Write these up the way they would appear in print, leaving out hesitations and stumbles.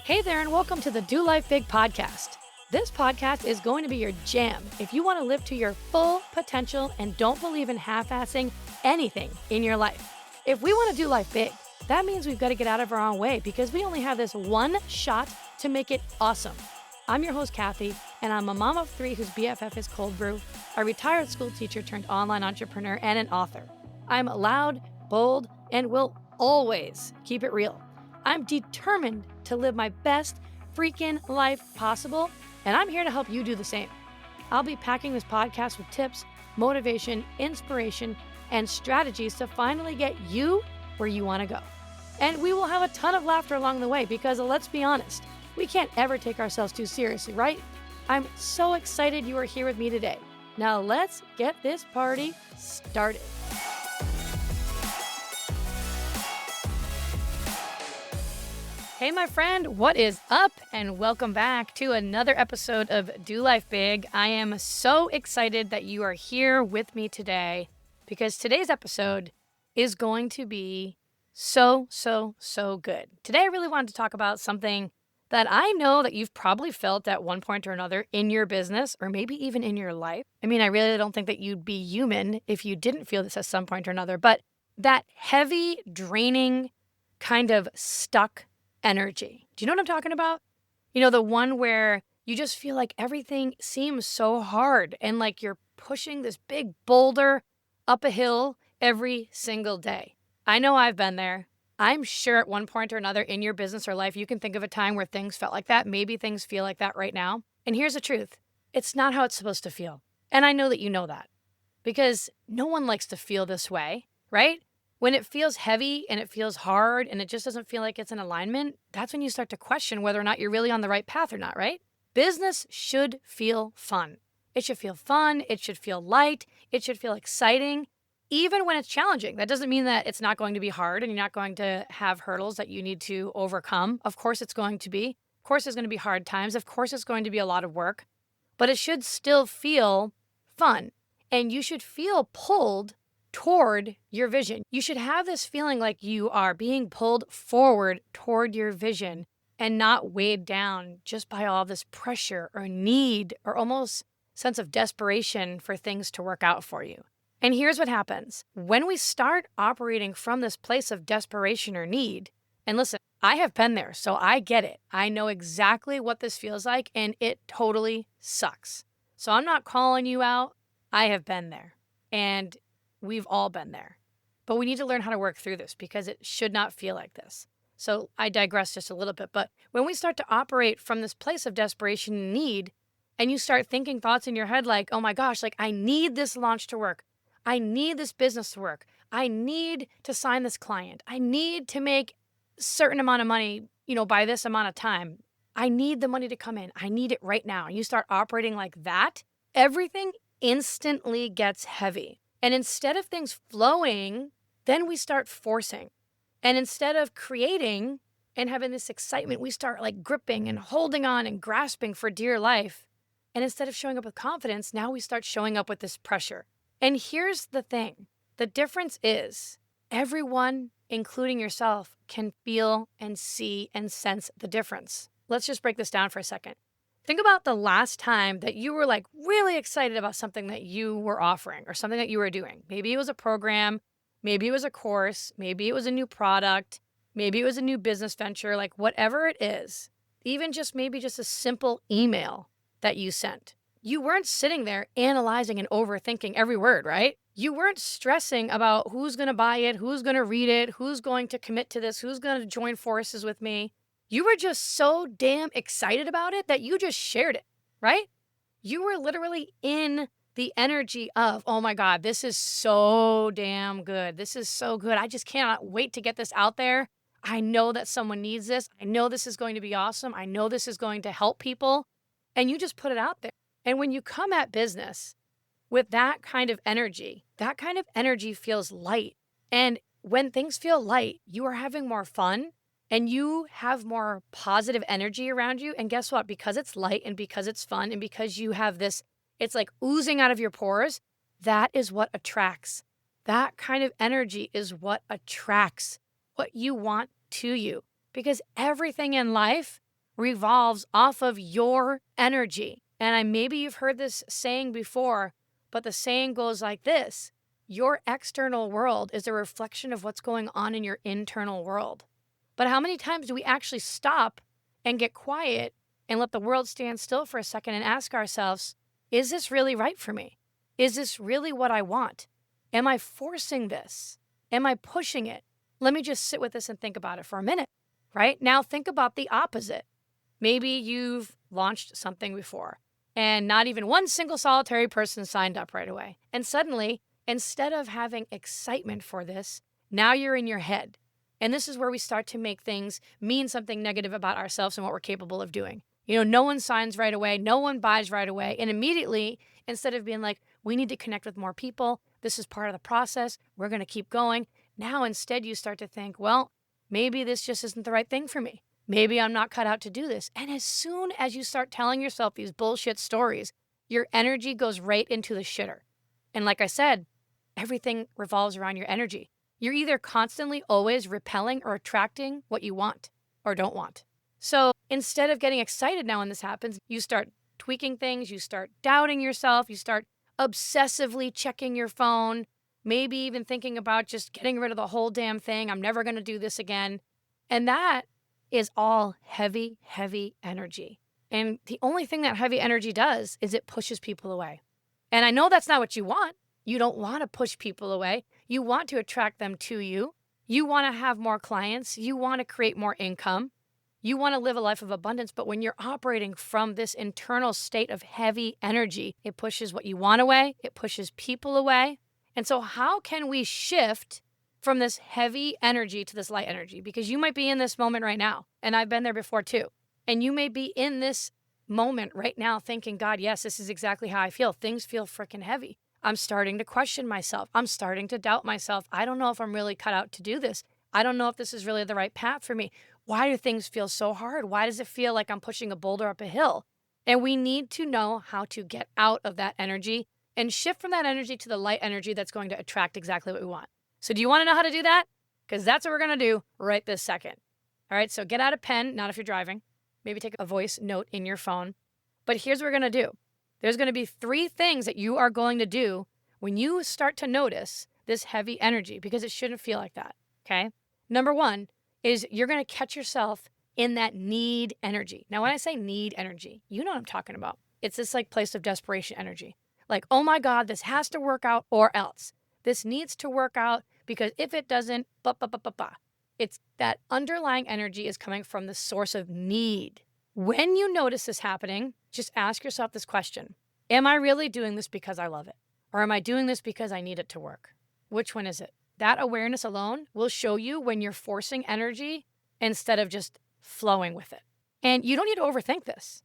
Hey there, and welcome to the Do Life Big podcast. This podcast is going to be your jam if you want to live to your full potential and don't believe in half-assing anything in your life. If we want to do life big, that means we've got to get out of our own way because we only have this one shot to make it awesome. I'm your host, Kathy, and I'm a mom of three whose BFF is cold brew, a retired school teacher turned online entrepreneur, and an author. I'm loud, bold, and will always keep it real. I'm determined to live my best freaking life possible, and I'm here to help you do the same. I'll be packing this podcast with tips, motivation, inspiration, and strategies to finally get you where you want to go. And we will have a ton of laughter along the way because, let's be honest, we can't ever take ourselves too seriously, right? I'm so excited you are here with me today. Now let's get this party started. Hey, my friend, what is up? And welcome back to another episode of Do Life Big. I am so excited that you are here with me today because today's episode is going to be so good. Today, I really wanted to talk about something that I know that you've probably felt at one point or another in your business or maybe even in your life. I mean, I really don't think that you'd be human if you didn't feel this at some point or another, but that heavy, draining, kind of stuck energy. Do you know what I'm talking about? You know, the one where you just feel like everything seems so hard and like you're pushing this big boulder up a hill every single day. I know I've been there. I'm sure at one point or another in your business or life, you can think of a time where things felt like that. Maybe things feel like that right now. And here's the truth. It's not how it's supposed to feel. And I know that you know that because no one likes to feel this way, right? When it feels heavy and it feels hard and it just doesn't feel like it's in alignment, that's when you start to question whether or not you're really on the right path or not, right? Business should feel fun. It should feel fun. It should feel light. It should feel exciting, even when it's challenging. That doesn't mean that it's not going to be hard and you're not going to have hurdles that you need to overcome. Of course it's going to be. Of course there's going to be hard times. Of course it's going to be a lot of work. But it should still feel fun. And you should feel pulled toward your vision. You should have this feeling like you are being pulled forward toward your vision and not weighed down just by all this pressure or need or almost sense of desperation for things to work out for you. And here's what happens. When we start operating from this place of desperation or need, and listen, I have been there, so I get it. I know exactly what this feels like, and it totally sucks. So I'm not calling you out. I have been there. And we've all been there, but we need to learn how to work through this because it should not feel like this. So I digress just a little bit, but when we start to operate from this place of desperation and need, and you start thinking thoughts in your head like, oh my gosh, like I need this launch to work. I need this business to work. I need to sign this client. I need to make a certain amount of money, by this amount of time. I need the money to come in. I need it right now. And you start operating like that, everything instantly gets heavy. And instead of things flowing, then we start forcing. And instead of creating and having this excitement, we start like gripping and holding on and grasping for dear life. And instead of showing up with confidence, now we start showing up with this pressure. And here's the thing. The difference is everyone, including yourself, can feel and see and sense the difference. Let's just break this down for a second. Think about the last time that you were like really excited about something that you were offering or something that you were doing. Maybe it was a program, maybe it was a course, maybe it was a new product, maybe it was a new business venture, like whatever it is, even maybe just a simple email that you sent. You weren't sitting there analyzing and overthinking every word, right? You weren't stressing about who's going to buy it, who's going to read it, who's going to commit to this, who's going to join forces with me. You were just so damn excited about it that you just shared it, right? You were literally in the energy of, oh my God, this is so damn good. This is so good. I just cannot wait to get this out there. I know that someone needs this. I know this is going to be awesome. I know this is going to help people. And you just put it out there. And when you come at business with that kind of energy feels light. And when things feel light, you are having more fun. And you have more positive energy around you. And guess what? Because it's light and because it's fun and because you have this, it's like oozing out of your pores, that is what attracts. That kind of energy is what attracts what you want to you. Because everything in life revolves off of your energy. And maybe you've heard this saying before, but the saying goes like this: your external world is a reflection of what's going on in your internal world. But how many times do we actually stop and get quiet and let the world stand still for a second and ask ourselves, is this really right for me? Is this really what I want? Am I forcing this? Am I pushing it? Let me just sit with this and think about it for a minute, right? Now think about the opposite. Maybe you've launched something before and not even one single solitary person signed up right away. And suddenly, instead of having excitement for this, now you're in your head. And this is where we start to make things mean something negative about ourselves and what we're capable of doing. No one signs right away, no one buys right away. And immediately, instead of being like, we need to connect with more people, this is part of the process, we're going to keep going. Now, instead, you start to think, well, maybe this just isn't the right thing for me. Maybe I'm not cut out to do this. And as soon as you start telling yourself these bullshit stories, your energy goes right into the shitter. And like I said, everything revolves around your energy. You're either constantly always repelling or attracting what you want or don't want. So instead of getting excited now when this happens, you start tweaking things, you start doubting yourself, you start obsessively checking your phone, maybe even thinking about just getting rid of the whole damn thing. I'm never going to do this again. And that is all heavy, heavy energy. And the only thing that heavy energy does is it pushes people away. And I know that's not what you want. You don't want to push people away. You want to attract them to you. You want to have more clients. You want to create more income. You want to live a life of abundance. But when you're operating from this internal state of heavy energy, it pushes what you want away. It pushes people away. And so how can we shift from this heavy energy to this light energy? Because you might be in this moment right now, and I've been there before too. And you may be in this moment right now thinking, God, yes, this is exactly how I feel. Things feel freaking heavy. I'm starting to question myself. I'm starting to doubt myself. I don't know if I'm really cut out to do this. I don't know if this is really the right path for me. Why do things feel so hard? Why does it feel like I'm pushing a boulder up a hill? And we need to know how to get out of that energy and shift from that energy to the light energy that's going to attract exactly what we want. So do you want to know how to do that? Because that's what we're going to do right this second. All right, so get out a pen, not if you're driving. Maybe take a voice note in your phone. But here's what we're going to do. There's going to be 3 things that you are going to do when you start to notice this heavy energy, because it shouldn't feel like that, okay? Number 1 is you're going to catch yourself in that need energy. Now, when I say need energy, you know what I'm talking about. It's this like place of desperation energy. Like, oh my God, this has to work out or else. This needs to work out because if it doesn't, It's that underlying energy is coming from the source of need. When you notice this happening, just ask yourself this question. Am I really doing this because I love it? Or am I doing this because I need it to work? Which one is it? That awareness alone will show you when you're forcing energy instead of just flowing with it. And you don't need to overthink this.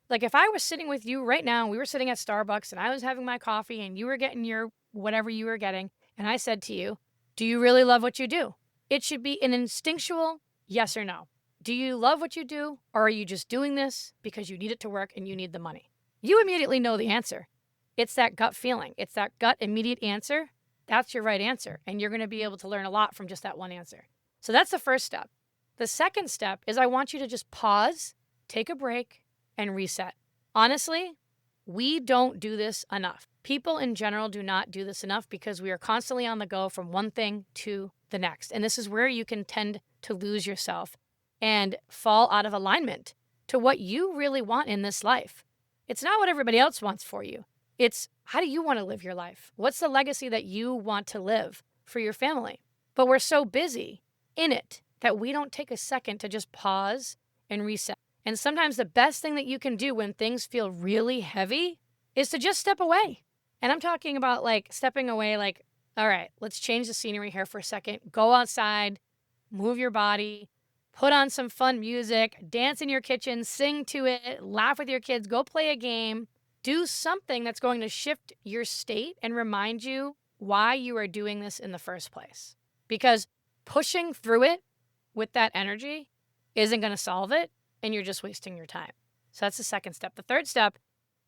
Like if I was sitting with you right now, we were sitting at Starbucks and I was having my coffee and you were getting your whatever you were getting, and I said to you, do you really love what you do? It should be an instinctual yes or no. Do you love what you do, or are you just doing this because you need it to work and you need the money? You immediately know the answer. It's that gut feeling. It's that gut immediate answer. That's your right answer, and you're going to be able to learn a lot from just that one answer. So that's the first step. The second step is I want you to just pause, take a break, and reset. Honestly, we don't do this enough. People in general do not do this enough because we are constantly on the go from one thing to the next. And this is where you can tend to lose yourself and fall out of alignment to what you really want in this life. It's not what everybody else wants for you. It's how do you want to live your life? What's the legacy that you want to live for your family? But we're so busy in it that we don't take a second to just pause and reset. And sometimes the best thing that you can do when things feel really heavy is to just step away. And I'm talking about like stepping away, like, all right, let's change the scenery here for a second. Go outside, move your body, put on some fun music, dance in your kitchen, sing to it, laugh with your kids, go play a game. Do something that's going to shift your state and remind you why you are doing this in the first place. Because pushing through it with that energy isn't going to solve it, and you're just wasting your time. So that's the second step. The third step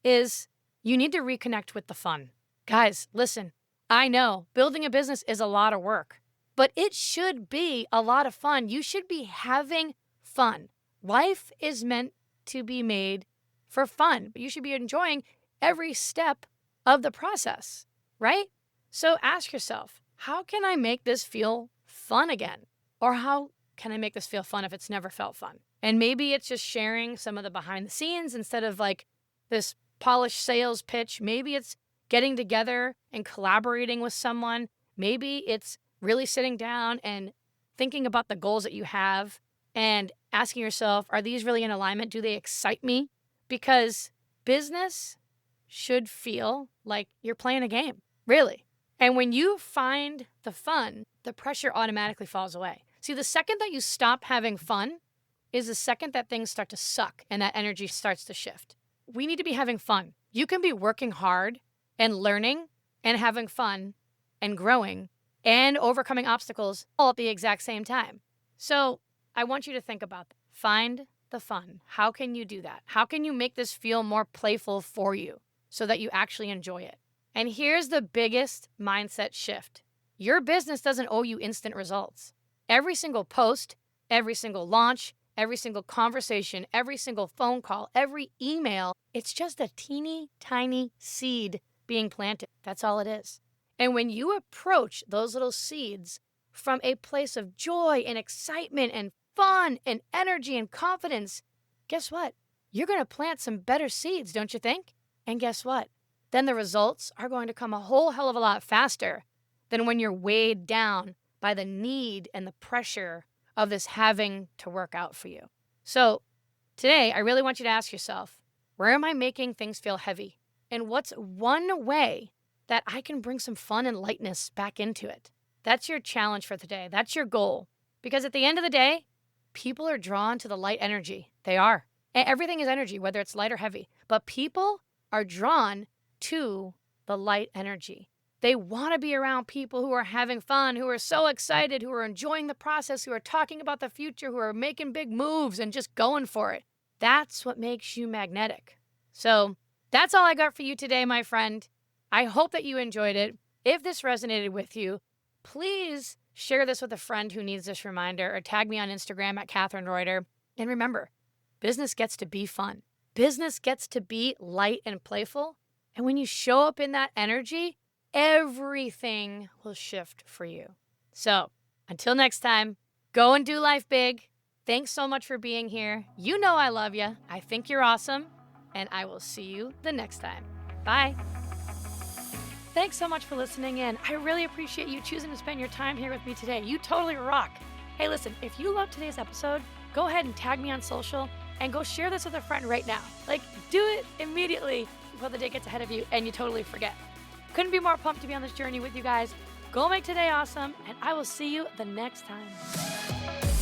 is you need to reconnect with the fun. Guys, listen, I know building a business is a lot of work, but it should be a lot of fun. You should be having fun. Life is meant to be made for fun, but you should be enjoying every step of the process, right? So ask yourself, how can I make this feel fun again? Or how can I make this feel fun if it's never felt fun? And maybe it's just sharing some of the behind the scenes instead of like this polished sales pitch. Maybe it's getting together and collaborating with someone. Maybe it's really sitting down and thinking about the goals that you have and asking yourself, are these really in alignment? Do they excite me? Because business should feel like you're playing a game, really. And when you find the fun, the pressure automatically falls away. See, the second that you stop having fun is the second that things start to suck and that energy starts to shift. We need to be having fun. You can be working hard and learning and having fun and growing and overcoming obstacles all at the exact same time. So I want you to think about that. Find the fun. How can you do that? How can you make this feel more playful for you so that you actually enjoy it? And here's the biggest mindset shift. Your business doesn't owe you instant results. Every single post, every single launch, every single conversation, every single phone call, every email, it's just a teeny tiny seed being planted. That's all it is. And when you approach those little seeds from a place of joy and excitement and fun and energy and confidence, guess what? You're going to plant some better seeds, don't you think? And guess what? Then the results are going to come a whole hell of a lot faster than when you're weighed down by the need and the pressure of this having to work out for you. So today, I really want you to ask yourself, where am I making things feel heavy? And what's one way that I can bring some fun and lightness back into it? That's your challenge for today. That's your goal. Because at the end of the day, people are drawn to the light energy. They are. And everything is energy, whether it's light or heavy. But people are drawn to the light energy. They want to be around people who are having fun, who are so excited, who are enjoying the process, who are talking about the future, who are making big moves and just going for it. That's what makes you magnetic. So that's all I got for you today, my friend. I hope that you enjoyed it. If this resonated with you, please share this with a friend who needs this reminder or tag me on Instagram at Catherine Reuter. And remember, business gets to be fun. Business gets to be light and playful. And when you show up in that energy, everything will shift for you. So until next time, go and do life big. Thanks so much for being here. You know I love you. I think you're awesome. And I will see you the next time. Bye. Thanks so much for listening in. I really appreciate you choosing to spend your time here with me today. You totally rock. Hey, listen, if you loved today's episode, go ahead and tag me on social and go share this with a friend right now. Like, do it immediately before the day gets ahead of you and you totally forget. Couldn't be more pumped to be on this journey with you guys. Go make today awesome, and I will see you the next time.